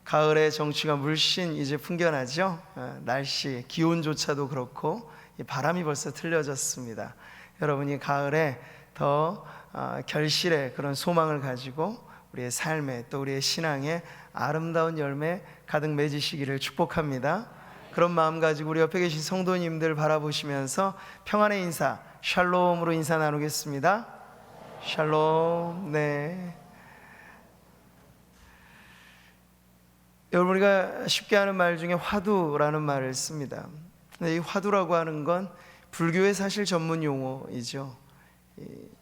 가을의 정취가 물씬 이제 풍겨나죠. 날씨, 기온조차도 그렇고 바람이 벌써 틀려졌습니다. 여러분이 가을에 더 결실의 그런 소망을 가지고 우리의 삶에 또 우리의 신앙에 아름다운 열매 가득 맺으시기를 축복합니다. 그런 마음 가지고 우리 옆에 계신 성도님들 바라보시면서 평안의 인사, 샬롬으로 인사 나누겠습니다. 샬롬. 네. 여러분, 우리가 쉽게 하는 말 중에 화두라는 말을 씁니다. 이 화두라고 하는 건 불교의 사실 전문 용어이죠.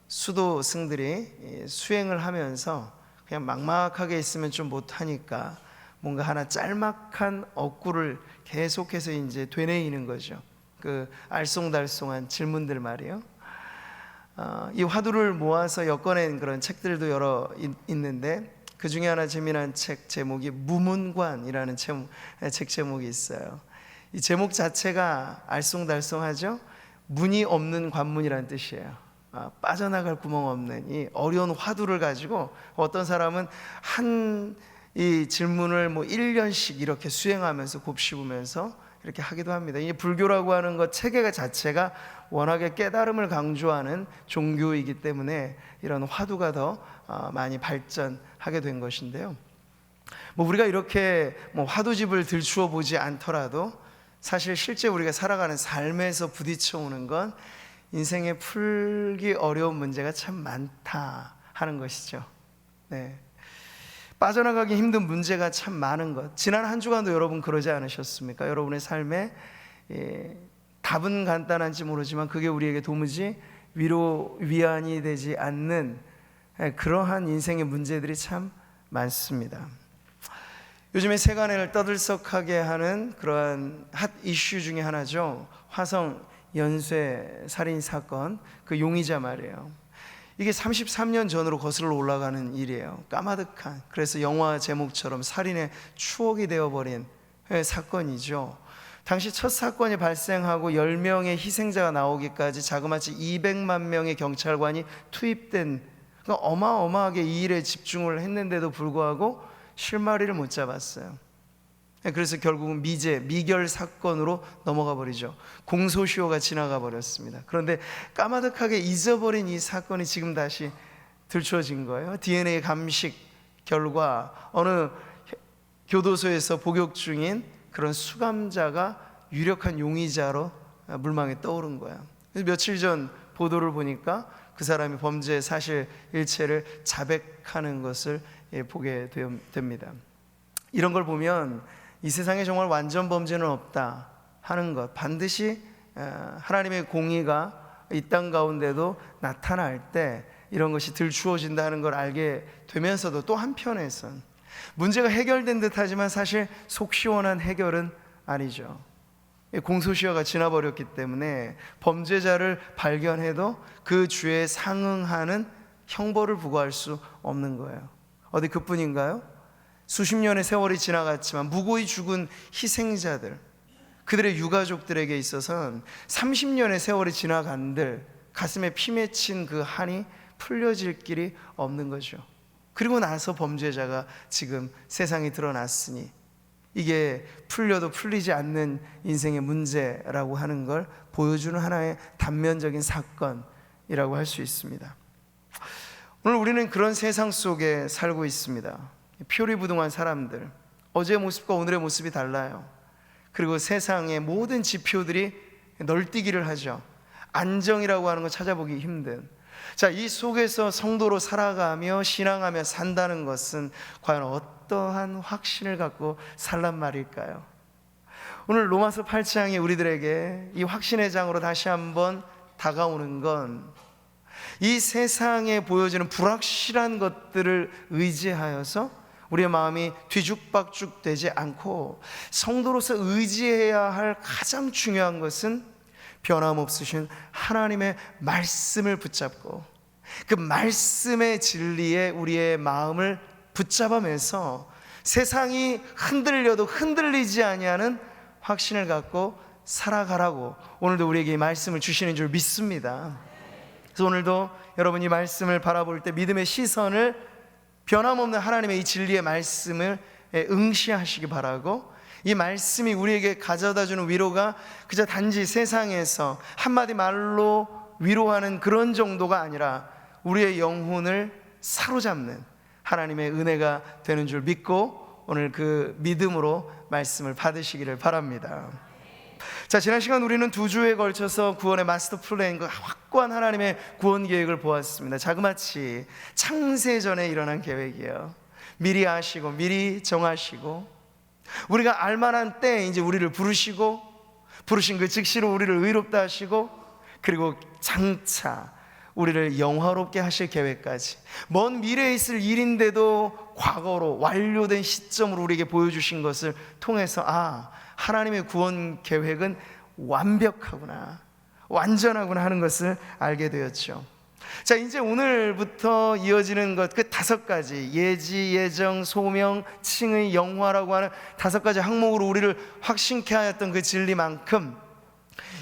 수도승들이 수행을 하면서 그냥 막막하게 있으면 좀 못하니까 뭔가 하나 짤막한 억구를 계속해서 이제 되뇌이는 거죠. 그 알쏭달쏭한 질문들 말이에요. 이 화두를 모아서 엮어낸 그런 책들도 여러 있는데 그 중에 하나 재미난 책 제목이 무문관이라는 책 제목이 있어요. 이 제목 자체가 알쏭달쏭하죠. 문이 없는 관문이라는 뜻이에요. 빠져나갈 구멍 없는 이 어려운 화두를 가지고 어떤 사람은 이 질문을 1년씩 이렇게 수행하면서 곱씹으면서 이렇게 하기도 합니다. 이 불교라고 하는 것 체계 자체가 워낙에 깨달음을 강조하는 종교이기 때문에 이런 화두가 더 많이 발전하게 된 것인데요. 우리가 이렇게 화두집을 들추어 보지 않더라도 사실 실제 우리가 살아가는 삶에서 부딪혀오는 건 인생에 풀기 어려운 문제가 참 많다 하는 것이죠. 네. 빠져나가기 힘든 문제가 참 많은 것. 지난 한 주간도 여러분 그러지 않으셨습니까? 여러분의 삶에 답은 간단한지 모르지만 그게 우리에게 도무지 위안이 되지 않는 그러한 인생의 문제들이 참 많습니다. 요즘에 세간을 떠들썩하게 하는 그러한 핫 이슈 중에 하나죠. 화성 연쇄 살인 사건, 그 용의자 말이에요. 이게 33년 전으로 거슬러 올라가는 일이에요. 까마득한, 그래서 영화 제목처럼 살인의 추억이 되어버린 사건이죠. 당시 첫 사건이 발생하고 10명의 희생자가 나오기까지 자그마치 200만 명의 경찰관이 투입된, 그러니까 어마어마하게 이 일에 집중을 했는데도 불구하고 실마리를 못 잡았어요. 그래서 결국은 미결 사건으로 넘어가 버리죠. 공소시효가 지나가 버렸습니다. 그런데 까마득하게 잊어버린 이 사건이 지금 다시 들추어진 거예요. DNA 감식 결과 어느 교도소에서 복역 중인 그런 수감자가 유력한 용의자로 물망에 떠오른 거예요. 며칠 전 보도를 보니까 그 사람이 범죄 사실 일체를 자백하는 것을 보게 됩니다. 이런 걸 보면 이 세상에 정말 완전 범죄는 없다 하는 것, 반드시 하나님의 공의가 이 땅 가운데도 나타날 때 이런 것이 들추어진다는 걸 알게 되면서도 또 한편에선 문제가 해결된 듯 하지만 사실 속 시원한 해결은 아니죠. 공소시효가 지나버렸기 때문에 범죄자를 발견해도 그 죄에 상응하는 형벌을 부과할 수 없는 거예요. 어디 그뿐인가요? 수십 년의 세월이 지나갔지만 무고히 죽은 희생자들, 그들의 유가족들에게 있어서는 30년의 세월이 지나간들 가슴에 피 맺힌 그 한이 풀려질 길이 없는 거죠. 그리고 나서 범죄자가 지금 세상에 드러났으니 이게 풀려도 풀리지 않는 인생의 문제라고 하는 걸 보여주는 하나의 단면적인 사건이라고 할 수 있습니다. 오늘 우리는 그런 세상 속에 살고 있습니다. 표리부동한 사람들, 어제의 모습과 오늘의 모습이 달라요. 그리고 세상의 모든 지표들이 널뛰기를 하죠. 안정이라고 하는 거 찾아보기 힘든. 자, 이 속에서 성도로 살아가며 신앙하며 산다는 것은 과연 어떠한 확신을 갖고 살란 말일까요? 오늘 로마서 8장이 우리들에게 이 확신의 장으로 다시 한번 다가오는 건 이 세상에 보여지는 불확실한 것들을 의지하여서 우리의 마음이 뒤죽박죽 되지 않고 성도로서 의지해야 할 가장 중요한 것은 변함없으신 하나님의 말씀을 붙잡고 그 말씀의 진리에 우리의 마음을 붙잡아매서 세상이 흔들려도 흔들리지 아니하는 확신을 갖고 살아가라고 오늘도 우리에게 이 말씀을 주시는 줄 믿습니다. 그래서 오늘도 여러분이 말씀을 바라볼 때 믿음의 시선을 변함없는 하나님의 이 진리의 말씀을 응시하시기 바라고, 이 말씀이 우리에게 가져다주는 위로가 그저 단지 세상에서 한마디 말로 위로하는 그런 정도가 아니라 우리의 영혼을 사로잡는 하나님의 은혜가 되는 줄 믿고 오늘 그 믿음으로 말씀을 받으시기를 바랍니다. 자, 지난 시간 우리는 2주에 걸쳐서 구원의 마스터 플랜, 그 확고한 하나님의 구원 계획을 보았습니다. 자그마치 창세 전에 일어난 계획이에요. 미리 아시고 미리 정하시고 우리가 알만한 때에 이제 우리를 부르시고, 부르신 그 즉시로 우리를 의롭다 하시고, 그리고 장차 우리를 영화롭게 하실 계획까지, 먼 미래에 있을 일인데도 과거로 완료된 시점으로 우리에게 보여주신 것을 통해서 하나님의 구원 계획은 완벽하구나, 완전하구나 하는 것을 알게 되었죠. 자, 이제 오늘부터 이어지는 것, 그 5가지 예지, 예정, 소명, 칭의, 영화라고 하는 5가지 항목으로 우리를 확신케 하였던 그 진리만큼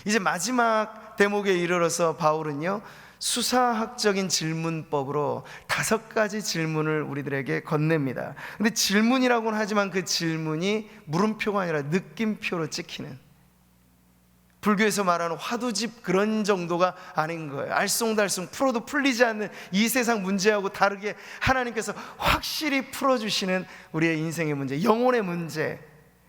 이제 마지막 대목에 이르러서 바울은요, 수사학적인 질문법으로 5가지 질문을 우리들에게 건넵니다. 근데 질문이라고는 하지만 그 질문이 물음표가 아니라 느낌표로 찍히는, 불교에서 말하는 화두집 그런 정도가 아닌 거예요. 알쏭달쏭 풀어도 풀리지 않는 이 세상 문제하고 다르게 하나님께서 확실히 풀어주시는 우리의 인생의 문제, 영혼의 문제에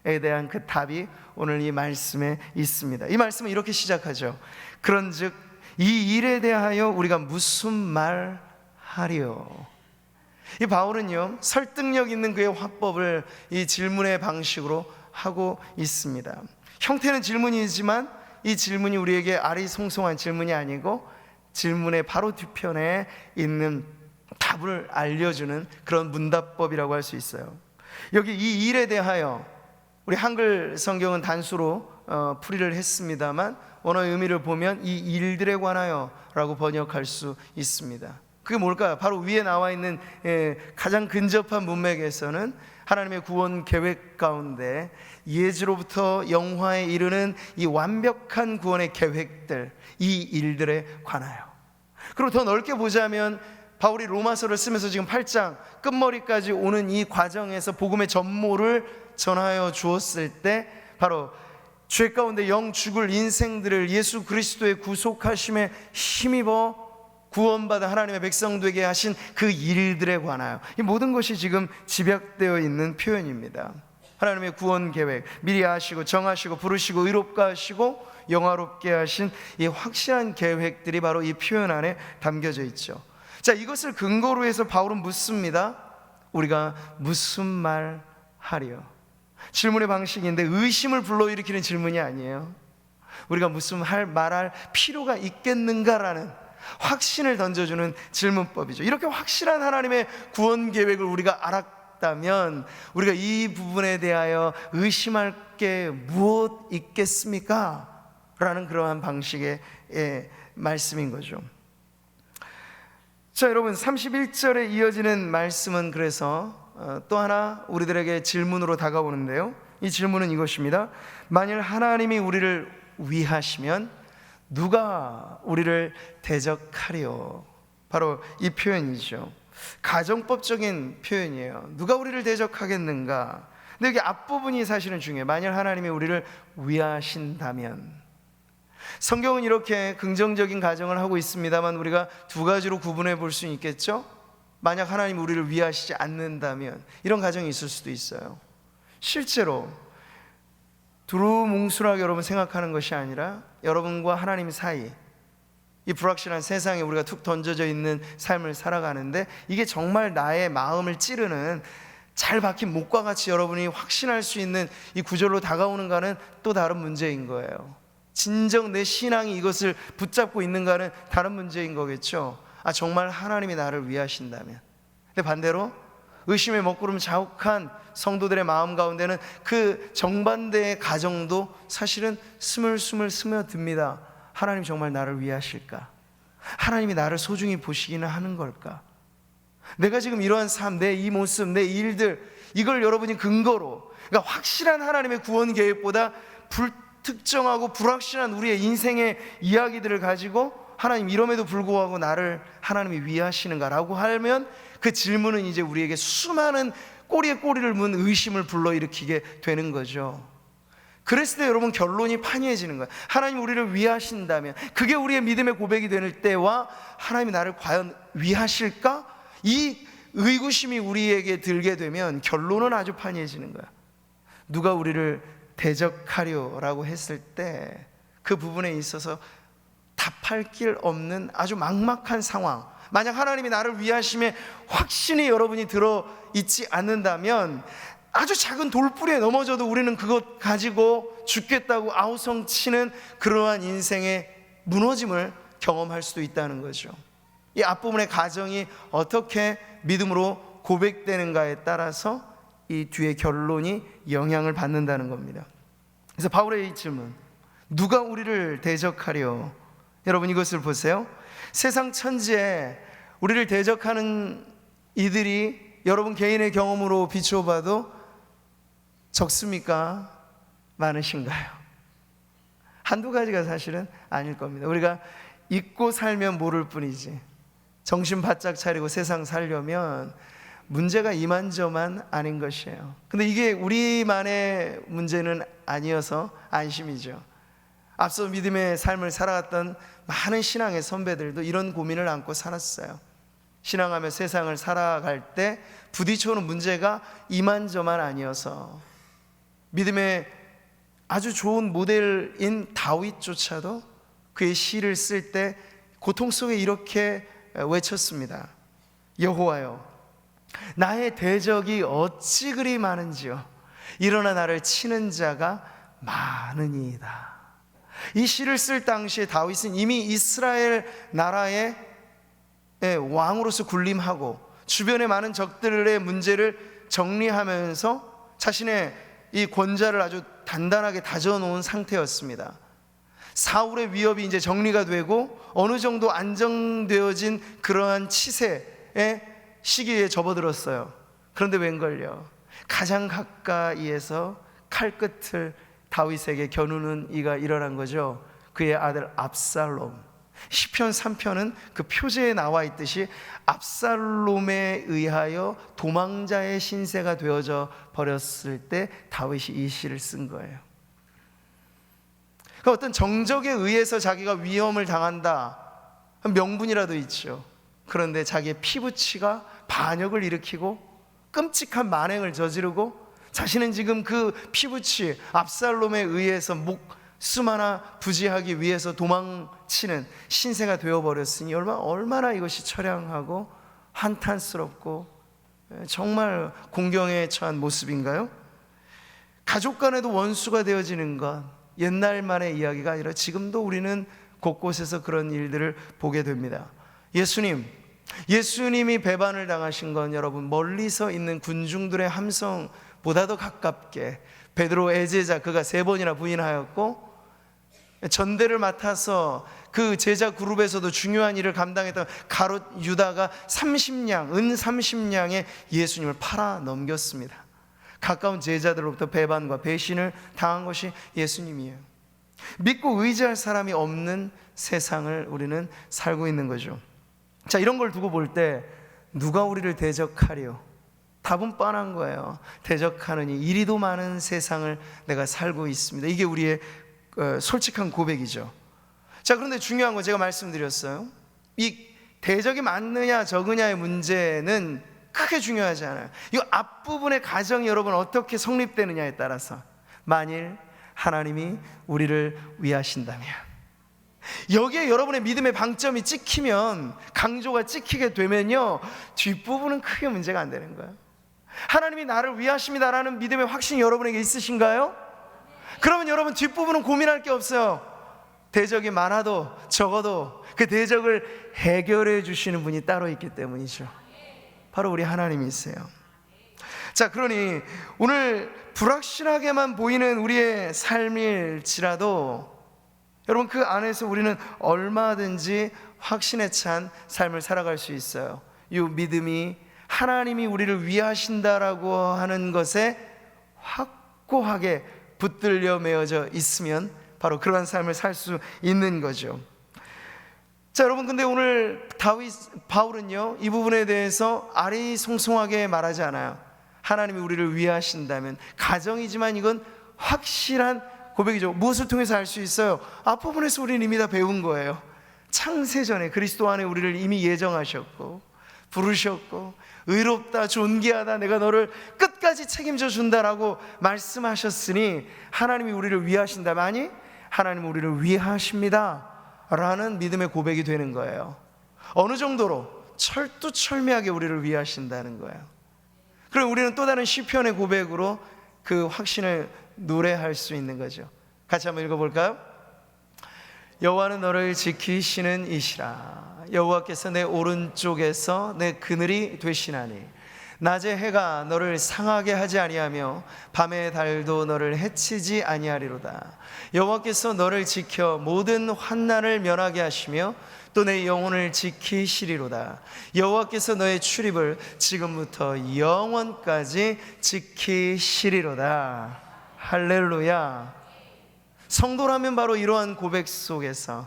대한 그 답이 오늘 이 말씀에 있습니다. 이 말씀은 이렇게 시작하죠. 그런즉 이 일에 대하여 우리가 무슨 말 하리요? 이 바울은요, 설득력 있는 그의 화법을 이 질문의 방식으로 하고 있습니다. 형태는 질문이지만 이 질문이 우리에게 아리송송한 질문이 아니고 질문의 바로 뒤편에 있는 답을 알려주는 그런 문답법이라고 할 수 있어요. 여기 이 일에 대하여, 우리 한글 성경은 단수로 풀이를 했습니다만 원어의 의미를 보면 이 일들에 관하여 라고 번역할 수 있습니다. 그게 뭘까요? 바로 위에 나와 있는 가장 근접한 문맥에서는 하나님의 구원 계획 가운데 예지로부터 영화에 이르는 이 완벽한 구원의 계획들, 이 일들에 관하여. 그리고 더 넓게 보자면 바울이 로마서를 쓰면서 지금 8장 끝머리까지 오는 이 과정에서 복음의 전모를 전하여 주었을 때 바로 죄 가운데 영 죽을 인생들을 예수 그리스도의 구속하심에 힘입어 구원받은 하나님의 백성되게 하신 그 일들에 관하여, 이 모든 것이 지금 집약되어 있는 표현입니다. 하나님의 구원 계획, 미리 아시고 정하시고 부르시고 의롭게 하시고 영화롭게 하신 이 확실한 계획들이 바로 이 표현 안에 담겨져 있죠. 자, 이것을 근거로 해서 바울은 묻습니다. 우리가 무슨 말 하리요? 질문의 방식인데 의심을 불러일으키는 질문이 아니에요. 우리가 무슨 말할 필요가 있겠는가라는 확신을 던져주는 질문법이죠. 이렇게 확실한 하나님의 구원 계획을 우리가 알았다면 우리가 이 부분에 대하여 의심할 게 무엇 있겠습니까? 라는 그러한 방식의 말씀인 거죠. 자, 여러분, 31절에 이어지는 말씀은 그래서 또 하나 우리들에게 질문으로 다가오는데요, 이 질문은 이것입니다. 만일 하나님이 우리를 위하시면 누가 우리를 대적하리요? 바로 이 표현이죠. 가정법적인 표현이에요. 누가 우리를 대적하겠는가? 근데 여기 앞부분이 사실은 중요해요. 만일 하나님이 우리를 위하신다면. 성경은 이렇게 긍정적인 가정을 하고 있습니다만 우리가 2가지로 구분해 볼 수 있겠죠. 만약 하나님이 우리를 위하시지 않는다면, 이런 가정이 있을 수도 있어요. 실제로 두루뭉술하게 여러분 생각하는 것이 아니라 여러분과 하나님 사이, 이 불확실한 세상에 우리가 툭 던져져 있는 삶을 살아가는데 이게 정말 나의 마음을 찌르는 잘 박힌 목과 같이 여러분이 확신할 수 있는 이 구절로 다가오는가는 또 다른 문제인 거예요. 진정 내 신앙이 이것을 붙잡고 있는가는 다른 문제인 거겠죠. 정말 하나님이 나를 위하신다면. 근데 반대로 의심의 먹구름 자욱한 성도들의 마음 가운데는 그 정반대의 가정도 사실은 스물스물 스며듭니다. 하나님 정말 나를 위하실까? 하나님이 나를 소중히 보시기는 하는 걸까? 내가 지금 이러한 삶, 내 이 모습, 내 일들, 이걸 여러분이 근거로, 그러니까 확실한 하나님의 구원 계획보다 불특정하고 불확실한 우리의 인생의 이야기들을 가지고 하나님 이럼에도 불구하고 나를 하나님이 위하시는가라고 하면 그 질문은 이제 우리에게 수많은 꼬리에 꼬리를 문 의심을 불러일으키게 되는 거죠. 그랬을 때 여러분 결론이 판이해지는 거예요. 하나님 우리를 위하신다면, 그게 우리의 믿음의 고백이 될 때와 하나님이 나를 과연 위하실까? 이 의구심이 우리에게 들게 되면 결론은 아주 판이해지는 거야. 누가 우리를 대적하려라고 했을 때 그 부분에 있어서 답할 길 없는 아주 막막한 상황, 만약 하나님이 나를 위하심에 확신이 여러분이 들어있지 않는다면 아주 작은 돌뿌리에 넘어져도 우리는 그것 가지고 죽겠다고 아우성치는 그러한 인생의 무너짐을 경험할 수도 있다는 거죠. 이 앞부분의 가정이 어떻게 믿음으로 고백되는가에 따라서 이 뒤의 결론이 영향을 받는다는 겁니다. 그래서 바울의 이 질문, 누가 우리를 대적하려? 여러분 이것을 보세요. 세상 천지에 우리를 대적하는 이들이 여러분 개인의 경험으로 비춰봐도 적습니까? 많으신가요? 한두 가지가 사실은 아닐 겁니다. 우리가 잊고 살면 모를 뿐이지, 정신 바짝 차리고 세상 살려면 문제가 이만저만 아닌 것이에요. 근데 이게 우리만의 문제는 아니어서 안심이죠. 앞서 믿음의 삶을 살아갔던 많은 신앙의 선배들도 이런 고민을 안고 살았어요. 신앙하며 세상을 살아갈 때 부딪혀오는 문제가 이만저만 아니어서, 믿음의 아주 좋은 모델인 다윗조차도 그의 시를 쓸 때 고통 속에 이렇게 외쳤습니다. 여호와여, 나의 대적이 어찌 그리 많은지요. 일어나 나를 치는 자가 많으니이다. 이 시를 쓸 당시에 다윗은 이미 이스라엘 나라의 왕으로서 군림하고 주변의 많은 적들의 문제를 정리하면서 자신의 이 권좌를 아주 단단하게 다져놓은 상태였습니다. 사울의 위협이 이제 정리가 되고 어느 정도 안정되어진 그러한 치세의 시기에 접어들었어요. 그런데 웬걸요, 가장 가까이에서 칼끝을 다윗에게 겨누는 이가 일어난 거죠. 그의 아들 압살롬. 시편 3편은 그 표제에 나와 있듯이 압살롬에 의하여 도망자의 신세가 되어져 버렸을 때 다윗이 이 시를 쓴 거예요. 그러니까 어떤 정적에 의해서 자기가 위험을 당한다, 명분이라도 있죠. 그런데 자기의 피부치가 반역을 일으키고 끔찍한 만행을 저지르고 자신은 지금 그 피부치 압살롬에 의해서 목숨 하나 부지하기 위해서 도망치는 신세가 되어버렸으니 얼마나 이것이 처량하고 한탄스럽고 정말 공경에 처한 모습인가요? 가족 간에도 원수가 되어지는 것, 옛날만의 이야기가 아니라 지금도 우리는 곳곳에서 그런 일들을 보게 됩니다. 예수님이 배반을 당하신 건 여러분 멀리서 있는 군중들의 함성보다도 가깝게 베드로 애제자, 그가 3번이나 부인하였고 전대를 맡아서 그 제자 그룹에서도 중요한 일을 감당했던 가롯 유다가 은 30냥에 예수님을 팔아 넘겼습니다. 가까운 제자들로부터 배반과 배신을 당한 것이 예수님이에요. 믿고 의지할 사람이 없는 세상을 우리는 살고 있는 거죠. 자, 이런 걸 두고 볼 때 누가 우리를 대적하려? 답은 뻔한 거예요. 대적하느니 이리도 많은 세상을 내가 살고 있습니다. 이게 우리의 솔직한 고백이죠. 자, 그런데 중요한 거 제가 말씀드렸어요. 이 대적이 많느냐 적으냐의 문제는 크게 중요하지 않아요. 이 앞부분의 가정이 여러분 어떻게 성립되느냐에 따라서, 만일 하나님이 우리를 위하신다면, 여기에 여러분의 믿음의 방점이 찍히면, 강조가 찍히게 되면요, 뒷부분은 크게 문제가 안 되는 거예요. 하나님이 나를 위하십니다라는 믿음의 확신이 여러분에게 있으신가요? 그러면 여러분 뒷부분은 고민할 게 없어요. 대적이 많아도 적어도 그 대적을 해결해 주시는 분이 따로 있기 때문이죠. 바로 우리 하나님이세요. 자, 그러니 오늘 불확실하게만 보이는 우리의 삶일지라도 여러분 그 안에서 우리는 얼마든지 확신에 찬 삶을 살아갈 수 있어요. 이 믿음이 하나님이 우리를 위하신다라고 하는 것에 확고하게 붙들려 매어져 있으면 바로 그러한 삶을 살 수 있는 거죠. 자, 여러분, 근데 오늘 바울은요, 이 부분에 대해서 아리송송하게 말하지 않아요. 하나님이 우리를 위하신다면, 가정이지만 이건 확실한 고백이죠. 무엇을 통해서 알 수 있어요? 앞부분에서 우리는 이미 다 배운 거예요. 창세전에 그리스도 안에 우리를 이미 예정하셨고 부르셨고, 의롭다, 존귀하다, 내가 너를 끝까지 책임져 준다라고 말씀하셨으니 하나님이 우리를 위하신다면, 아니, 하나님은 우리를 위하십니다 라는 믿음의 고백이 되는 거예요. 어느 정도로? 철두철미하게 우리를 위하신다는 거예요. 그럼 우리는 또 다른 시편의 고백으로 그 확신을 노래할 수 있는 거죠. 같이 한번 읽어볼까요? 여호와는 너를 지키시는 이시라. 여호와께서 내 오른쪽에서 내 그늘이 되시나니 낮의 해가 너를 상하게 하지 아니하며 밤의 달도 너를 해치지 아니하리로다. 여호와께서 너를 지켜 모든 환난을 면하게 하시며 또 내 영혼을 지키시리로다. 여호와께서 너의 출입을 지금부터 영원까지 지키시리로다. 할렐루야. 성도라면 바로 이러한 고백 속에서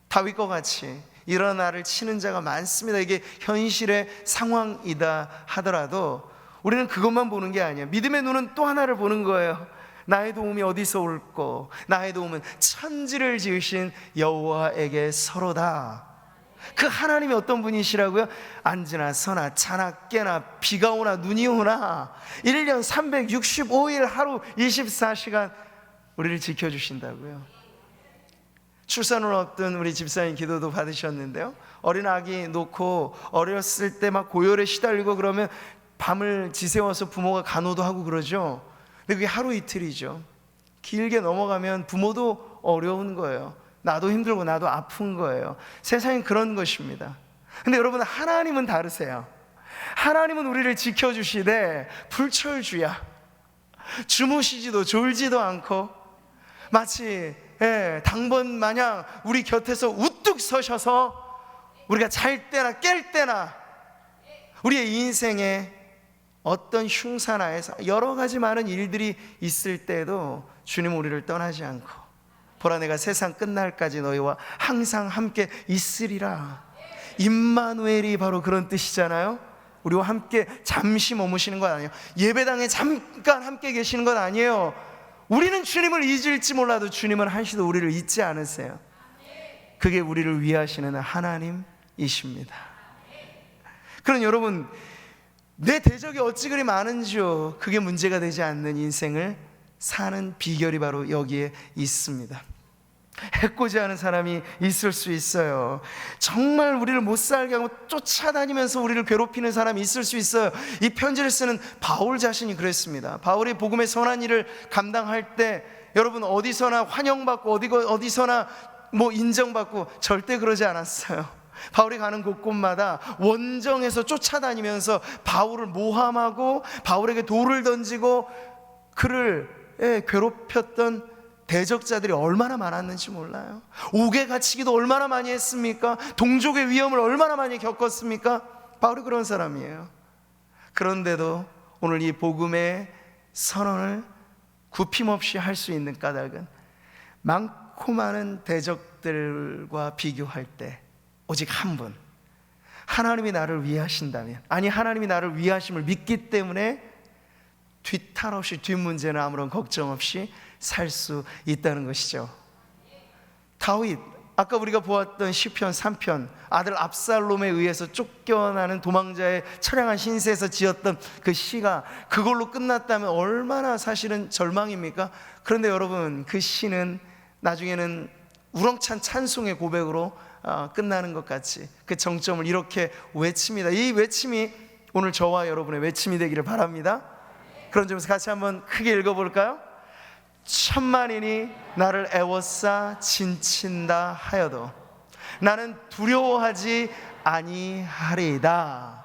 다윗과 같이 이런 나를 치는 자가 많습니다, 이게 현실의 상황이다 하더라도 우리는 그것만 보는 게 아니에요. 믿음의 눈은 또 하나를 보는 거예요. 나의 도움이 어디서 올꼬? 나의 도움은 천지를 지으신 여호와에게 서로다. 그 하나님이 어떤 분이시라고요? 앉으나 서나 자나 깨나 비가 오나 눈이 오나 1년 365일 하루 24시간 우리를 지켜주신다고요. 출산을 앞둔 우리 집사님 기도도 받으셨는데요, 어린 아기 놓고 어렸을 때 막 고열에 시달리고 그러면 밤을 지새워서 부모가 간호도 하고 그러죠. 근데 그게 하루 이틀이죠. 길게 넘어가면 부모도 어려운 거예요. 나도 힘들고 나도 아픈 거예요. 세상엔 그런 것입니다. 근데 여러분, 하나님은 다르세요. 하나님은 우리를 지켜주시되 불철주야. 주무시지도 졸지도 않고 마치 당번 마냥 우리 곁에서 우뚝 서셔서 우리가 잘 때나 깰 때나 우리의 인생에 어떤 흉사나에서 여러 가지 많은 일들이 있을 때도 주님은 우리를 떠나지 않고, 보라 내가 세상 끝날까지 너희와 항상 함께 있으리라. 임마누엘이 바로 그런 뜻이잖아요. 우리와 함께 잠시 머무시는 것 아니에요. 예배당에 잠깐 함께 계시는 것 아니에요. 우리는 주님을 잊을지 몰라도 주님은 한시도 우리를 잊지 않으세요. 그게 우리를 위하시는 하나님이십니다. 그럼 여러분, 내 대적이 어찌 그리 많은지요, 그게 문제가 되지 않는 인생을 사는 비결이 바로 여기에 있습니다. 해코지 하는 사람이 있을 수 있어요. 정말 우리를 못 살게 하고 쫓아다니면서 우리를 괴롭히는 사람이 있을 수 있어요. 이 편지를 쓰는 바울 자신이 그랬습니다. 바울이 복음의 선한 일을 감당할 때 여러분, 어디서나 환영받고 어디서나 인정받고 절대 그러지 않았어요. 바울이 가는 곳곳마다 원정에서 쫓아다니면서 바울을 모함하고 바울에게 돌을 던지고 그를 괴롭혔던 대적자들이 얼마나 많았는지 몰라요. 옥에 갇히기도 얼마나 많이 했습니까? 동족의 위험을 얼마나 많이 겪었습니까? 바울이 그런 사람이에요. 그런데도 오늘 이 복음의 선언을 굽힘없이 할 수 있는 까닭은 많고 많은 대적들과 비교할 때 오직 한 분, 하나님이 나를 위하신다면, 아니 하나님이 나를 위하심을 믿기 때문에 뒤탈 없이, 뒷문제는 아무런 걱정 없이 살 수 있다는 것이죠. 다윗, 아까 우리가 보았던 시편 3편, 아들 압살롬에 의해서 쫓겨나는 도망자의 처량한 신세에서 지었던 그 시가 그걸로 끝났다면 얼마나 사실은 절망입니까? 그런데 여러분, 그 시는 나중에는 우렁찬 찬송의 고백으로 끝나는 것 같이 그 정점을 이렇게 외칩니다. 이 외침이 오늘 저와 여러분의 외침이 되기를 바랍니다. 그런 점에서 같이 한번 크게 읽어볼까요? 천만인이 나를 애워싸 진친다 하여도 나는 두려워하지 아니하리이다.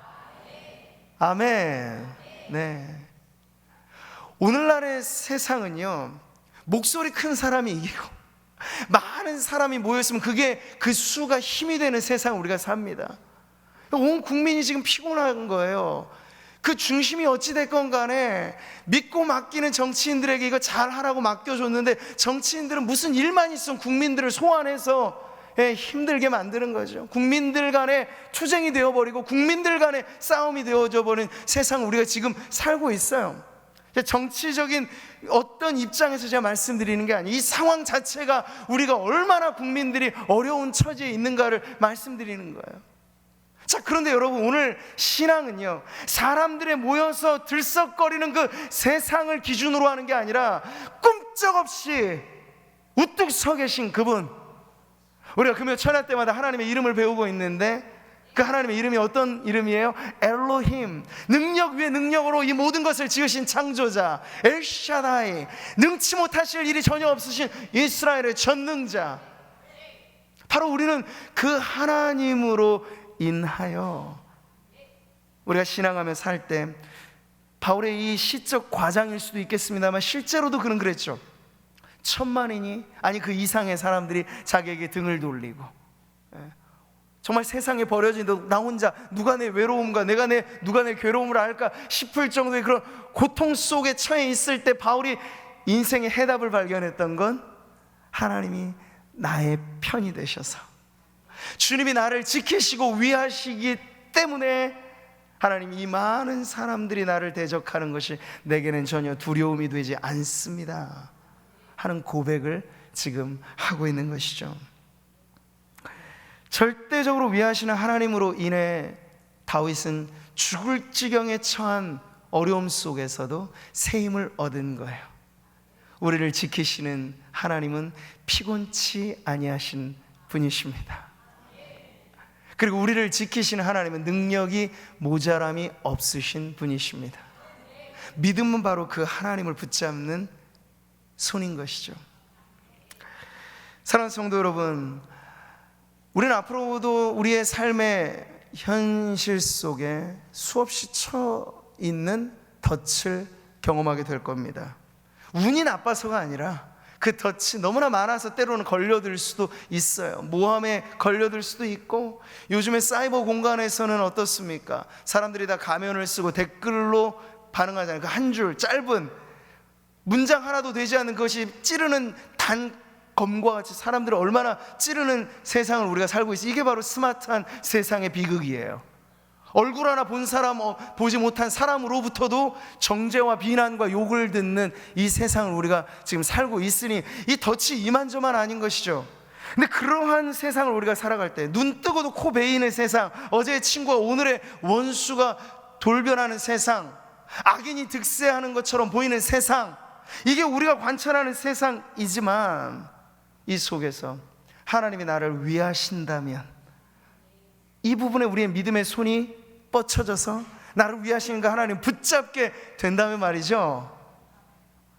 아멘. 네. 오늘날의 세상은요, 목소리 큰 사람이 이기고 많은 사람이 모였으면 그게 그 수가 힘이 되는 세상 우리가 삽니다. 온 국민이 지금 피곤한 거예요. 그 중심이 어찌됐건 간에 믿고 맡기는 정치인들에게 이거 잘하라고 맡겨줬는데 정치인들은 무슨 일만 있으면 국민들을 소환해서 힘들게 만드는 거죠. 국민들 간에 투쟁이 되어버리고 국민들 간에 싸움이 되어져 버린 세상 우리가 지금 살고 있어요. 정치적인 어떤 입장에서 제가 말씀드리는 게 아니에요. 이 상황 자체가 우리가 얼마나 국민들이 어려운 처지에 있는가를 말씀드리는 거예요. 자, 그런데 여러분, 오늘 신앙은요, 사람들의 모여서 들썩거리는 그 세상을 기준으로 하는 게 아니라 꿈쩍없이 우뚝 서 계신 그분, 우리가 금요 천야 때마다 하나님의 이름을 배우고 있는데 그 하나님의 이름이 어떤 이름이에요? 엘로힘, 능력 위에 능력으로 이 모든 것을 지으신 창조자, 엘샤다이, 능치 못하실 일이 전혀 없으신 이스라엘의 전능자. 바로 우리는 그 하나님으로 인하여 우리가 신앙하며 살 때, 바울의 이 시적 과장일 수도 있겠습니다만 실제로도 그는 그랬죠. 천만인이 아니 그 이상의 사람들이 자기에게 등을 돌리고, 정말 세상에 버려진 나 혼자 누가 내 외로움과 누가 내 괴로움을 알까 싶을 정도의 그런 고통 속에 처해 있을 때 바울이 인생의 해답을 발견했던 건 하나님이 나의 편이 되셔서, 주님이 나를 지키시고 위하시기 때문에 하나님, 이 많은 사람들이 나를 대적하는 것이 내게는 전혀 두려움이 되지 않습니다 하는 고백을 지금 하고 있는 것이죠. 절대적으로 위하시는 하나님으로 인해 다윗은 죽을 지경에 처한 어려움 속에서도 새 힘을 얻은 거예요. 우리를 지키시는 하나님은 피곤치 아니하신 분이십니다. 그리고 우리를 지키시는 하나님은 능력이 모자람이 없으신 분이십니다. 믿음은 바로 그 하나님을 붙잡는 손인 것이죠. 사랑하는 성도 여러분, 우리는 앞으로도 우리의 삶의 현실 속에 수없이 처 있는 덫을 경험하게 될 겁니다. 운이 나빠서가 아니라 그 덫이 너무나 많아서 때로는 걸려들 수도 있어요. 모함에 걸려들 수도 있고, 요즘에 사이버 공간에서는 어떻습니까? 사람들이 다 가면을 쓰고 댓글로 반응하잖아요. 그 한 줄 짧은 문장 하나도 되지 않는 것이 찌르는 단검과 같이 사람들을 얼마나 찌르는 세상을 우리가 살고 있어요. 이게 바로 스마트한 세상의 비극이에요. 얼굴 하나 본 사람, 보지 못한 사람으로부터도 정죄와 비난과 욕을 듣는 이 세상을 우리가 지금 살고 있으니 이 덫이 이만저만 아닌 것이죠. 근데 그러한 세상을 우리가 살아갈 때, 눈 뜨고도 코 베이는 세상, 어제의 친구와 오늘의 원수가 돌변하는 세상, 악인이 득세하는 것처럼 보이는 세상, 이게 우리가 관찰하는 세상이지만 이 속에서 하나님이 나를 위하신다면, 이 부분에 우리의 믿음의 손이 뻗쳐져서 나를 위하시는 그 하나님 붙잡게 된다면 말이죠,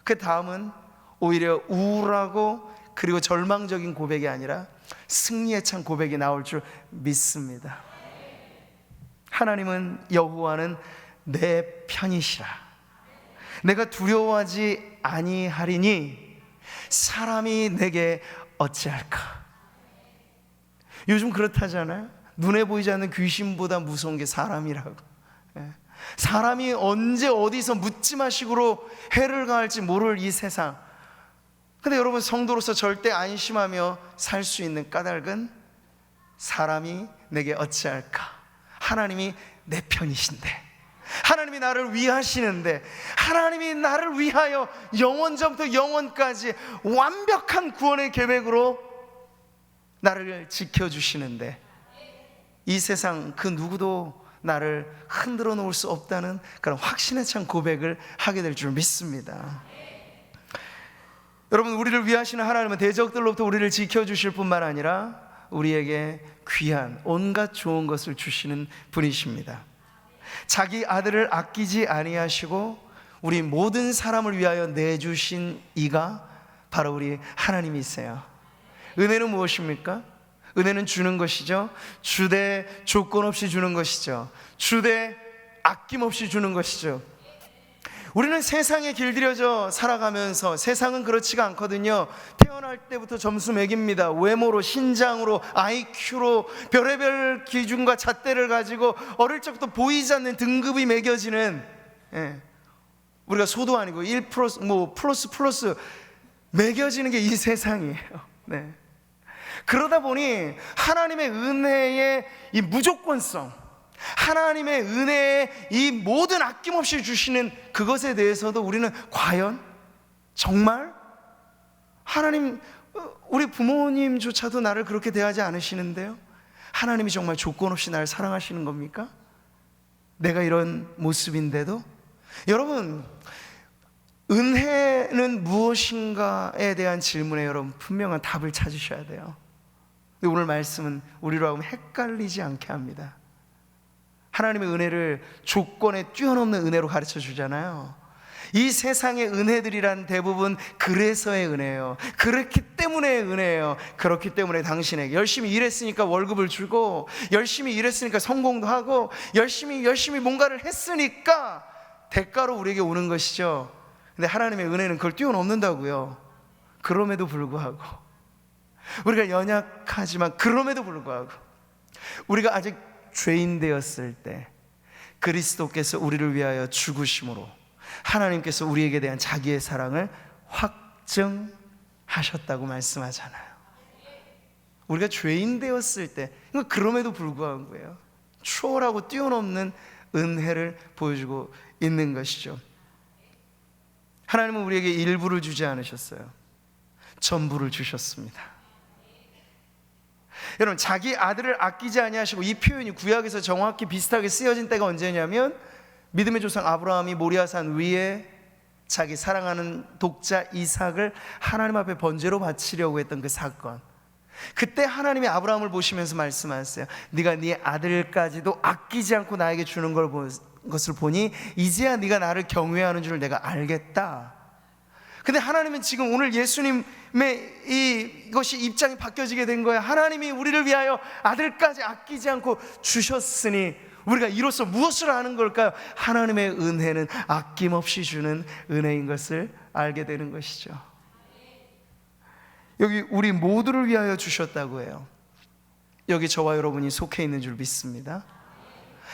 그 다음은 오히려 우울하고 그리고 절망적인 고백이 아니라 승리에 찬 고백이 나올 줄 믿습니다. 하나님은, 여호와는 내 편이시라. 내가 두려워하지 아니하리니 사람이 내게 어찌할까. 요즘 그렇다잖아요. 눈에 보이지 않는 귀신보다 무서운 게 사람이라고. 사람이 언제 어디서 묻지마식으로 해를 가할지 모를 이 세상. 근데 여러분, 성도로서 절대 안심하며 살 수 있는 까닭은 사람이 내게 어찌할까, 하나님이 내 편이신데, 하나님이 나를 위하시는데, 하나님이 나를 위하여 영원전부터 영원까지 완벽한 구원의 계획으로 나를 지켜주시는데, 이 세상 그 누구도 나를 흔들어 놓을 수 없다는 그런 확신에 찬 고백을 하게 될 줄 믿습니다. 여러분, 우리를 위하시는 하나님은 대적들로부터 우리를 지켜주실 뿐만 아니라 우리에게 귀한 온갖 좋은 것을 주시는 분이십니다. 자기 아들을 아끼지 아니하시고 우리 모든 사람을 위하여 내주신 이가 바로 우리 하나님이세요. 은혜는 무엇입니까? 은혜는 주는 것이죠. 주되 조건 없이 주는 것이죠. 주되 아낌없이 주는 것이죠. 우리는 세상에 길들여져 살아가면서, 세상은 그렇지가 않거든요. 태어날 때부터 점수 매깁니다. 외모로, 신장으로, IQ로 별의별 기준과 잣대를 가지고 어릴 적부터 보이지 않는 등급이 매겨지는, 우리가 소도 아니고 1 플러스 플러스 매겨지는 게 이 세상이에요. 그러다 보니 하나님의 은혜의 이 무조건성, 하나님의 은혜의 이 모든 아낌없이 주시는 그것에 대해서도 우리는 과연 정말 하나님, 우리 부모님조차도 나를 그렇게 대하지 않으시는데요, 하나님이 정말 조건 없이 나를 사랑하시는 겁니까? 내가 이런 모습인데도? 여러분, 은혜는 무엇인가에 대한 질문에 여러분 분명한 답을 찾으셔야 돼요. 오늘 말씀은 우리로 하여금 헷갈리지 않게 합니다. 하나님의 은혜를 조건에 뛰어넘는 은혜로 가르쳐 주잖아요. 이 세상의 은혜들이란 대부분 그래서의 은혜예요. 그렇기 때문에 은혜예요. 그렇기 때문에 당신에게 열심히 일했으니까 월급을 주고, 열심히 일했으니까 성공도 하고, 열심히 뭔가를 했으니까 대가로 우리에게 오는 것이죠. 근데 하나님의 은혜는 그걸 뛰어넘는다고요. 그럼에도 불구하고, 우리가 연약하지만 그럼에도 불구하고, 우리가 아직 죄인 되었을 때 그리스도께서 우리를 위하여 죽으심으로 하나님께서 우리에게 대한 자기의 사랑을 확증하셨다고 말씀하잖아요. 우리가 죄인 되었을 때, 그럼에도 불구한 거예요. 초월하고 뛰어넘는 은혜를 보여주고 있는 것이죠. 하나님은 우리에게 일부를 주지 않으셨어요. 전부를 주셨습니다. 여러분, 자기 아들을 아끼지 아니하시고, 이 표현이 구약에서 정확히 비슷하게 쓰여진 때가 언제냐면 믿음의 조상 아브라함이 모리아산 위에 자기 사랑하는 독자 이삭을 하나님 앞에 번제로 바치려고 했던 그 사건, 그때 하나님이 아브라함을 보시면서 말씀하셨어요. 네가 네 아들까지도 아끼지 않고 나에게 주는 것을 보니 이제야 네가 나를 경외하는 줄 내가 알겠다. 근데 하나님은 지금 오늘 예수님의 이것이 입장이 바뀌어지게 된 거예요. 하나님이 우리를 위하여 아들까지 아끼지 않고 주셨으니 우리가 이로써 무엇을 아는 걸까요? 하나님의 은혜는 아낌없이 주는 은혜인 것을 알게 되는 것이죠. 여기 우리 모두를 위하여 주셨다고 해요. 여기 저와 여러분이 속해 있는 줄 믿습니다.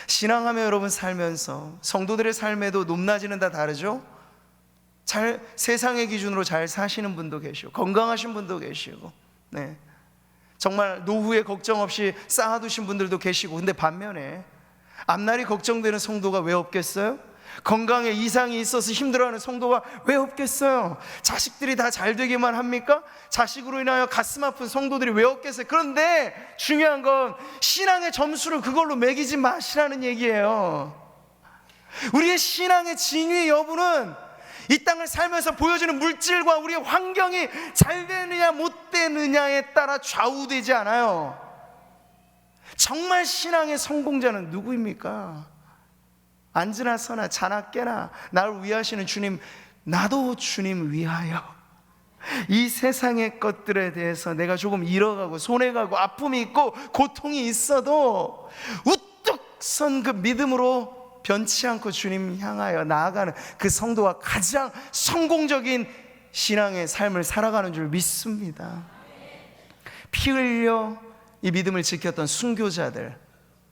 신앙하며 여러분 살면서 성도들의 삶에도 높낮이는 다 다르죠. 세상의 기준으로 잘 사시는 분도 계시고, 건강하신 분도 계시고, 네, 정말 노후에 걱정 없이 쌓아두신 분들도 계시고, 근데 반면에 앞날이 걱정되는 성도가 왜 없겠어요? 건강에 이상이 있어서 힘들어하는 성도가 왜 없겠어요? 자식들이 다 잘 되기만 합니까? 자식으로 인하여 가슴 아픈 성도들이 왜 없겠어요? 그런데 중요한 건 신앙의 점수를 그걸로 매기지 마시라는 얘기예요. 우리의 신앙의 진위 여부는 이 땅을 살면서 보여지는 물질과 우리의 환경이 잘 되느냐 못 되느냐에 따라 좌우되지 않아요. 정말 신앙의 성공자는 누구입니까? 앉으나 서나 자나 깨나 나를 위하시는 주님, 나도 주님 위하여 이 세상의 것들에 대해서 내가 조금 잃어가고 손해가고 아픔이 있고 고통이 있어도 우뚝 선 그 믿음으로 변치 않고 주님 향하여 나아가는 그 성도가 가장 성공적인 신앙의 삶을 살아가는 줄 믿습니다. 피 흘려 이 믿음을 지켰던 순교자들,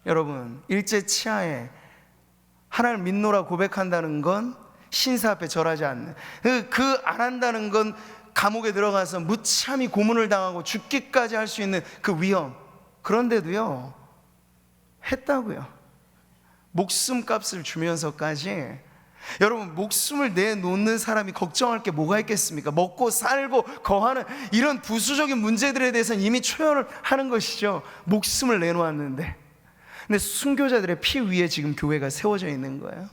여러분, 일제 치하에 하나님을 믿노라 고백한다는 건 신사 앞에 절하지 않는, 그 안 한다는 건 감옥에 들어가서 무참히 고문을 당하고 죽기까지 할 수 있는 그 위험, 그런데도요 했다고요. 목숨값을 주면서까지. 여러분, 목숨을 내놓는 사람이 걱정할 게 뭐가 있겠습니까? 먹고 살고 거하는 이런 부수적인 문제들에 대해서는 이미 초연을 하는 것이죠. 목숨을 내놓았는데, 근데 순교자들의 피 위에 지금 교회가 세워져 있는 거예요.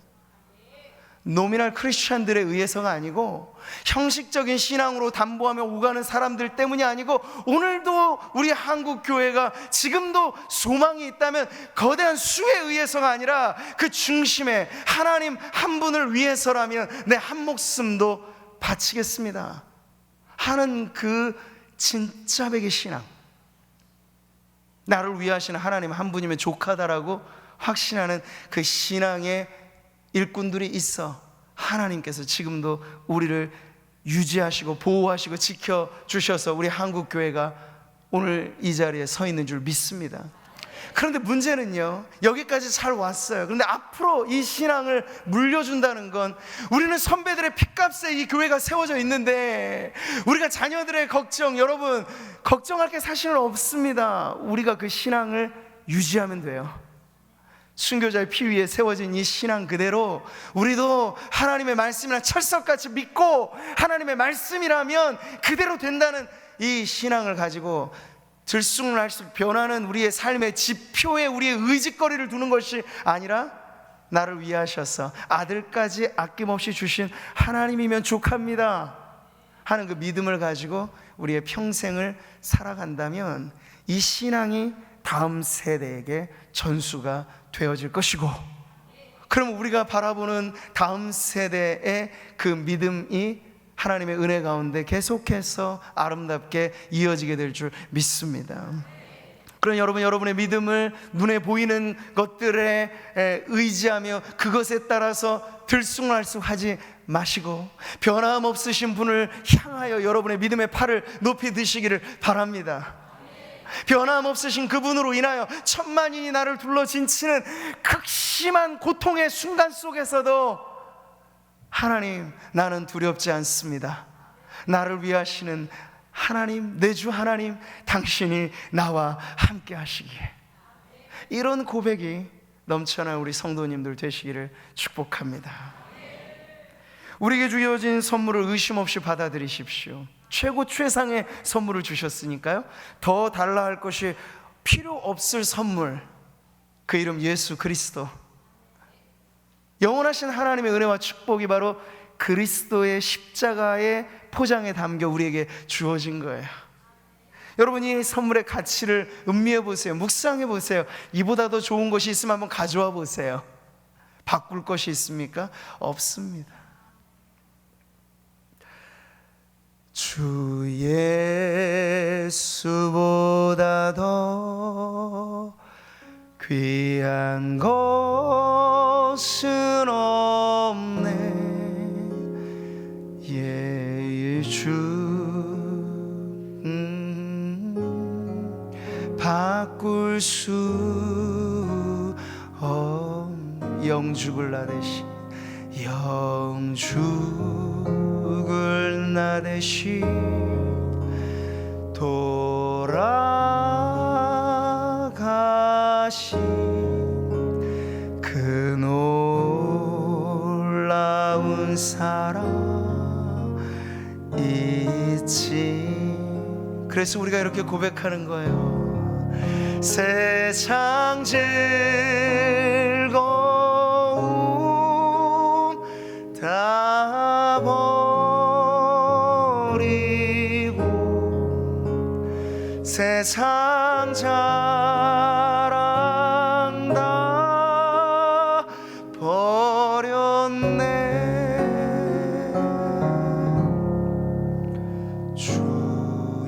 노미널 크리스찬들에 의해서가 아니고, 형식적인 신앙으로 담보하며 오가는 사람들 때문이 아니고, 오늘도 우리 한국 교회가 지금도 소망이 있다면 거대한 수에 의해서가 아니라 그 중심에 하나님 한 분을 위해서라면 내 한 목숨도 바치겠습니다 하는 그 진짜 백의 신앙, 나를 위하시는 하나님 한 분이면 족하다라고 확신하는 그 신앙의 일꾼들이 있어 하나님께서 지금도 우리를 유지하시고 보호하시고 지켜주셔서 우리 한국교회가 오늘 이 자리에 서 있는 줄 믿습니다. 그런데 문제는요, 여기까지 잘 왔어요. 그런데 앞으로 이 신앙을 물려준다는 건, 우리는 선배들의 핏값에 이 교회가 세워져 있는데 우리가 자녀들의 걱정, 여러분 걱정할 게 사실은 없습니다. 우리가 그 신앙을 유지하면 돼요. 순교자의 피 위에 세워진 이 신앙 그대로 우리도 하나님의 말씀이나 철석같이 믿고 하나님의 말씀이라면 그대로 된다는 이 신앙을 가지고 들쑥날쑥 변하는 우리의 삶의 지표에 우리의 의지거리를 두는 것이 아니라, 나를 위하셔서 아들까지 아낌없이 주신 하나님이면 족합니다 하는 그 믿음을 가지고 우리의 평생을 살아간다면 이 신앙이 다음 세대에게 전수가 되어질 것이고, 그럼 우리가 바라보는 다음 세대의 그 믿음이 하나님의 은혜 가운데 계속해서 아름답게 이어지게 될 줄 믿습니다. 그럼 여러분, 여러분의 믿음을 눈에 보이는 것들에 의지하며 그것에 따라서 들쑥날쑥하지 마시고 변함없으신 분을 향하여 여러분의 믿음의 팔을 높이 드시기를 바랍니다. 변함없으신 그분으로 인하여 천만인이 나를 둘러진치는 극심한 고통의 순간 속에서도 하나님, 나는 두렵지 않습니다. 나를 위하시는 하나님, 내 주 하나님, 당신이 나와 함께 하시기에. 이런 고백이 넘쳐난 우리 성도님들 되시기를 축복합니다. 우리에게 주어진 선물을 의심 없이 받아들이십시오. 최고 최상의 선물을 주셨으니까요, 더 달라 할 것이 필요 없을 선물, 그 이름 예수 그리스도. 영원하신 하나님의 은혜와 축복이 바로 그리스도의 십자가의 포장에 담겨 우리에게 주어진 거예요. 여러분이 선물의 가치를 음미해 보세요. 묵상해 보세요. 이보다 더 좋은 것이 있으면 한번 가져와 보세요. 바꿀 것이 있습니까? 없습니다. 주 예수보다 더 귀한 것은 없네. 예수 바꿀 수 영죽을 나대신, 영죽을 나대신 돌아가신 그 놀라운 사랑 있지. 그래서 우리가 이렇게 고백하는 거예요. 세상 즐거움 다 버리고 세상 자랑 다 버렸네. 주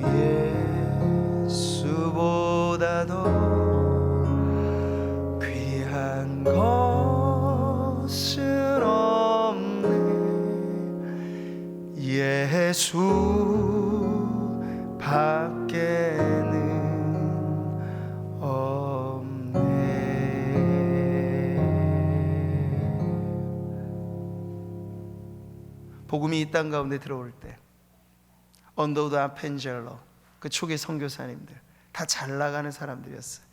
예수보다 더 귀한 것은 없네. 예수 밖에는 없네. 복음이 이 땅 가운데 들어올 때 언더우드 아펜젤러, 그 초기 선교사님들 다 잘 나가는 사람들이었어요.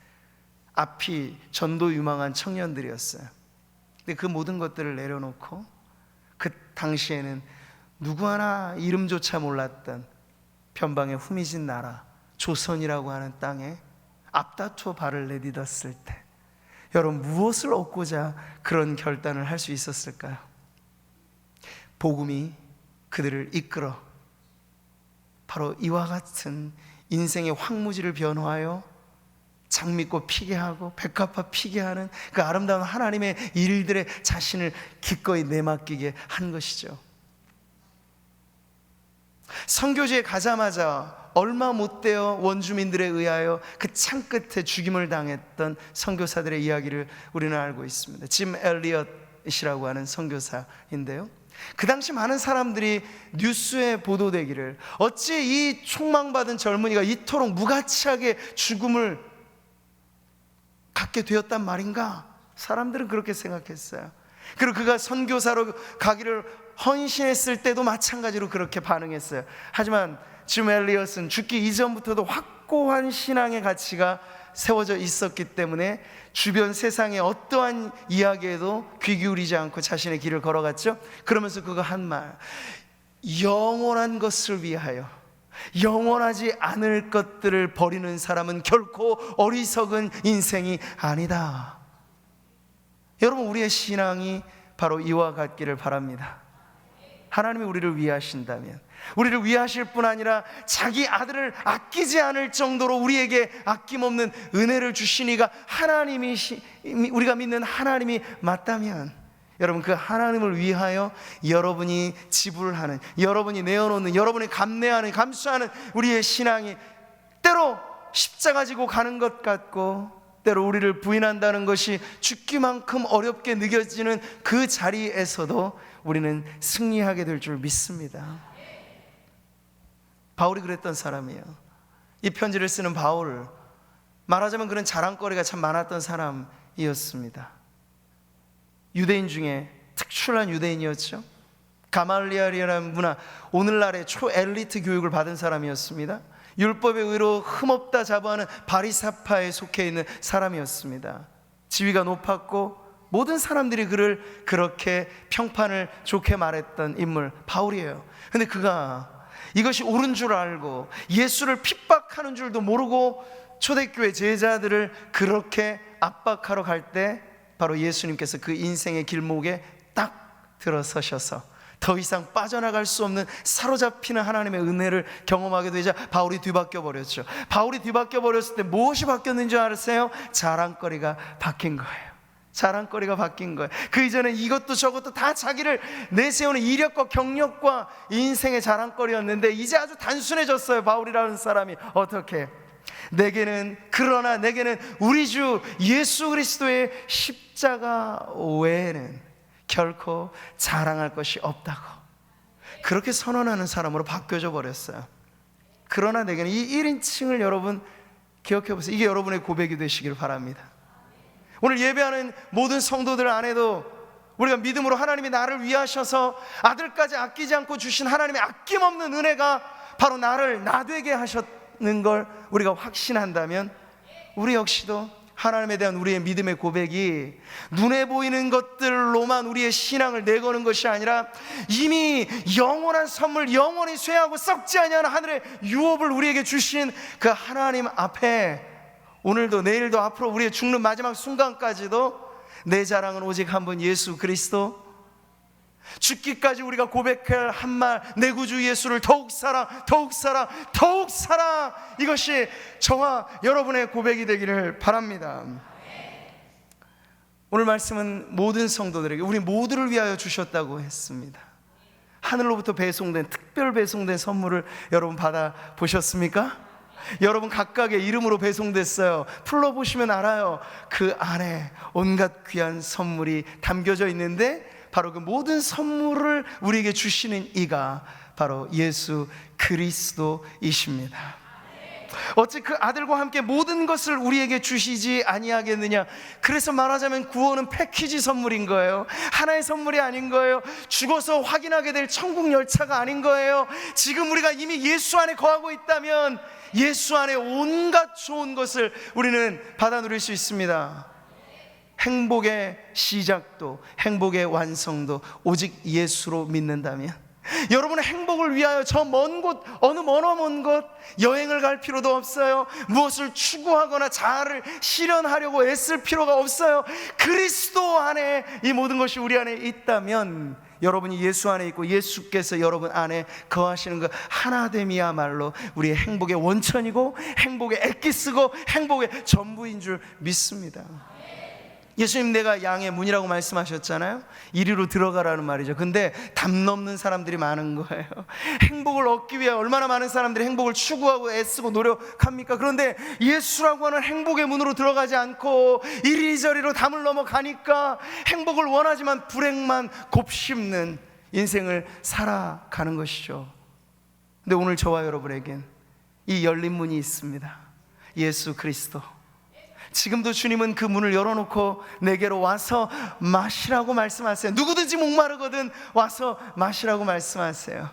앞이 전도 유망한 청년들이었어요. 근데 그 모든 것들을 내려놓고 그 당시에는 누구 하나 이름조차 몰랐던 변방의 후미진 나라 조선이라고 하는 땅에 앞다투어 발을 내딛었을 때, 여러분 무엇을 얻고자 그런 결단을 할 수 있었을까요? 복음이 그들을 이끌어 바로 이와 같은 인생의 황무지를 변화하여 장미꽃 피게 하고 백합화 피게 하는 그 아름다운 하나님의 일들에 자신을 기꺼이 내맡기게 한 것이죠. 선교지에 가자마자 얼마 못 되어 원주민들에 의하여 그 창 끝에 죽임을 당했던 선교사들의 이야기를 우리는 알고 있습니다. 짐 엘리엇이라고 하는 선교사인데요, 그 당시 많은 사람들이 뉴스에 보도되기를, 어찌 이 총망받은 젊은이가 이토록 무가치하게 죽음을 갖게 되었단 말인가? 사람들은 그렇게 생각했어요. 그리고 그가 선교사로 가기를 헌신했을 때도 마찬가지로 그렇게 반응했어요. 하지만 짐 엘리엇은 죽기 이전부터도 확고한 신앙의 가치가 세워져 있었기 때문에 주변 세상의 어떠한 이야기에도 귀 기울이지 않고 자신의 길을 걸어갔죠. 그러면서 그가 한 말, 영원한 것을 위하여 영원하지 않을 것들을 버리는 사람은 결코 어리석은 인생이 아니다. 여러분, 우리의 신앙이 바로 이와 같기를 바랍니다. 하나님이 우리를 위하신다면, 우리를 위하실 뿐 아니라 자기 아들을 아끼지 않을 정도로 우리에게 아낌없는 은혜를 주신 이가 우리가 믿는 하나님이 맞다면, 여러분, 그 하나님을 위하여 여러분이 지불하는, 여러분이 내어놓는, 여러분이 감내하는, 감수하는 우리의 신앙이 때로 십자가 지고 가는 것 같고, 때로 우리를 부인한다는 것이 죽기만큼 어렵게 느껴지는 그 자리에서도 우리는 승리하게 될 줄 믿습니다. 바울이 그랬던 사람이에요. 이 편지를 쓰는 바울, 말하자면 그런 자랑거리가 참 많았던 사람이었습니다. 유대인 중에 특출난 유대인이었죠. 가말리엘이라는 문화, 오늘날의 초엘리트 교육을 받은 사람이었습니다. 율법의 의로 흠없다 자부하는 바리사파에 속해 있는 사람이었습니다. 지위가 높았고 모든 사람들이 그를 그렇게 평판을 좋게 말했던 인물, 바울이에요. 근데 그가 이것이 옳은 줄 알고 예수를 핍박하는 줄도 모르고 초대교회 제자들을 그렇게 압박하러 갈 때 바로 예수님께서 그 인생의 길목에 딱 들어서셔서 더 이상 빠져나갈 수 없는 사로잡히는 하나님의 은혜를 경험하게 되자 바울이 뒤바뀌어 버렸죠. 바울이 뒤바뀌어 버렸을 때 무엇이 바뀌었는지 아세요? 자랑거리가 바뀐 거예요. 자랑거리가 바뀐 거예요. 그 이전엔 이것도 저것도 다 자기를 내세우는 이력과 경력과 인생의 자랑거리였는데 이제 아주 단순해졌어요. 바울이라는 사람이. 어떻게? 그러나 내게는 우리 주 예수 그리스도의 십자가 외에는 결코 자랑할 것이 없다고, 그렇게 선언하는 사람으로 바뀌어져 버렸어요. 그러나 내게는, 이 1인칭을 여러분 기억해 보세요. 이게 여러분의 고백이 되시길 바랍니다. 오늘 예배하는 모든 성도들 안에도 우리가 믿음으로 하나님이 나를 위하셔서 아들까지 아끼지 않고 주신 하나님의 아낌없는 은혜가 바로 나를 나되게 하셨는 걸 우리가 확신한다면, 우리 역시도 하나님에 대한 우리의 믿음의 고백이 눈에 보이는 것들로만 우리의 신앙을 내거는 것이 아니라 이미 영원한 선물, 영원히 쇠하고 썩지 아니하는 하늘의 유업을 우리에게 주신 그 하나님 앞에 오늘도 내일도 앞으로 우리의 죽는 마지막 순간까지도 내 자랑은 오직 한 분 예수 그리스도, 죽기까지 우리가 고백할 한 말, 내 구주 예수를 더욱 사랑, 더욱 사랑, 더욱 사랑, 이것이 저와 여러분의 고백이 되기를 바랍니다. 오늘 말씀은 모든 성도들에게, 우리 모두를 위하여 주셨다고 했습니다. 하늘로부터 배송된, 특별 배송된 선물을 여러분 받아보셨습니까? 여러분 각각의 이름으로 배송됐어요. 풀러보시면 알아요. 그 안에 온갖 귀한 선물이 담겨져 있는데 바로 그 모든 선물을 우리에게 주시는 이가 바로 예수 그리스도이십니다. 어찌 그 아들과 함께 모든 것을 우리에게 주시지 아니하겠느냐. 그래서 말하자면 구원은 패키지 선물인 거예요. 하나의 선물이 아닌 거예요. 죽어서 확인하게 될 천국 열차가 아닌 거예요. 지금 우리가 이미 예수 안에 거하고 있다면 예수 안에 온갖 좋은 것을 우리는 받아 누릴 수 있습니다. 행복의 시작도 행복의 완성도 오직 예수로 믿는다면, 여러분의 행복을 위하여 저 먼 곳, 어느 먼 곳 여행을 갈 필요도 없어요. 무엇을 추구하거나 자아를 실현하려고 애쓸 필요가 없어요. 그리스도 안에 이 모든 것이 우리 안에 있다면, 여러분이 예수 안에 있고 예수께서 여러분 안에 거하시는 그 하나됨이야말로 우리의 행복의 원천이고 행복의 엑기스고 행복의 전부인 줄 믿습니다. 예수님, 내가 양의 문이라고 말씀하셨잖아요. 이리로 들어가라는 말이죠. 근데 담 넘는 사람들이 많은 거예요. 행복을 얻기 위해 얼마나 많은 사람들이 행복을 추구하고 애쓰고 노력합니까? 그런데 예수라고 하는 행복의 문으로 들어가지 않고 이리저리로 담을 넘어가니까 행복을 원하지만 불행만 곱씹는 인생을 살아가는 것이죠. 근데 오늘 저와 여러분에겐 이 열린 문이 있습니다. 예수 그리스도, 지금도 주님은 그 문을 열어놓고 내게로 와서 마시라고 말씀하세요. 누구든지 목마르거든 와서 마시라고 말씀하세요.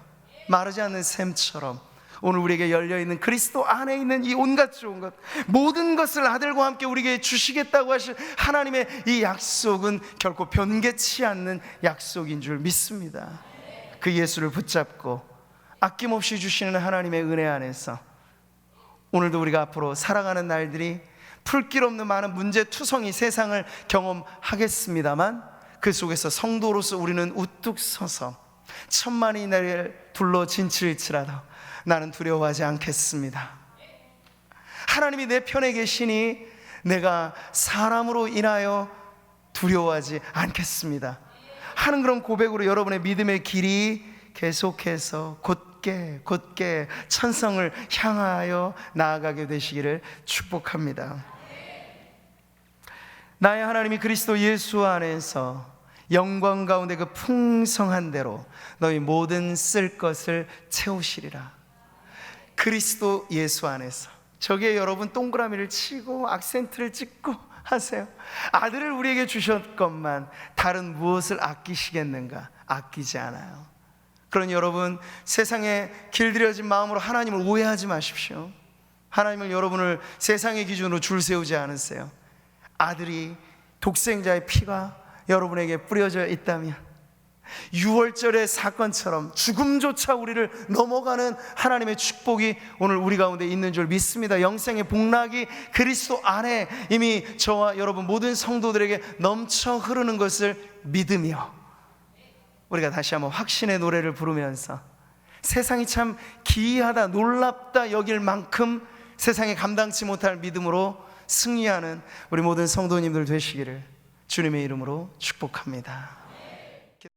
마르지 않는 샘처럼 오늘 우리에게 열려있는 그리스도 안에 있는 이 온갖 좋은 것, 모든 것을 아들과 함께 우리에게 주시겠다고 하신 하나님의 이 약속은 결코 변개치 않는 약속인 줄 믿습니다. 그 예수를 붙잡고 아낌없이 주시는 하나님의 은혜 안에서 오늘도 우리가 앞으로 살아가는 날들이 풀길 없는 많은 문제투성이 세상을 경험하겠습니다만, 그 속에서 성도로서 우리는 우뚝 서서 천만이 나를 둘러 진칠지라도 나는 두려워하지 않겠습니다. 하나님이 내 편에 계시니 내가 사람으로 인하여 두려워하지 않겠습니다 하는 그런 고백으로 여러분의 믿음의 길이 계속해서 곧게 천성을 향하여 나아가게 되시기를 축복합니다. 나의 하나님이 그리스도 예수 안에서 영광 가운데 그 풍성한 대로 너희 모든 쓸 것을 채우시리라. 그리스도 예수 안에서, 저기에 여러분 동그라미를 치고 악센트를 찍고 하세요. 아들을 우리에게 주셨건만 다른 무엇을 아끼시겠는가? 아끼지 않아요. 그러니 여러분, 세상에 길들여진 마음으로 하나님을 오해하지 마십시오. 하나님을 여러분을 세상의 기준으로 줄 세우지 않으세요. 아들이, 독생자의 피가 여러분에게 뿌려져 있다면 6월절의 사건처럼 죽음조차 우리를 넘어가는 하나님의 축복이 오늘 우리 가운데 있는 줄 믿습니다. 영생의 복락이 그리스도 안에 이미 저와 여러분 모든 성도들에게 넘쳐 흐르는 것을 믿으며, 우리가 다시 한번 확신의 노래를 부르면서 세상이 참 기이하다, 놀랍다 여길 만큼 세상에 감당치 못할 믿음으로 승리하는 우리 모든 성도님들 되시기를 주님의 이름으로 축복합니다.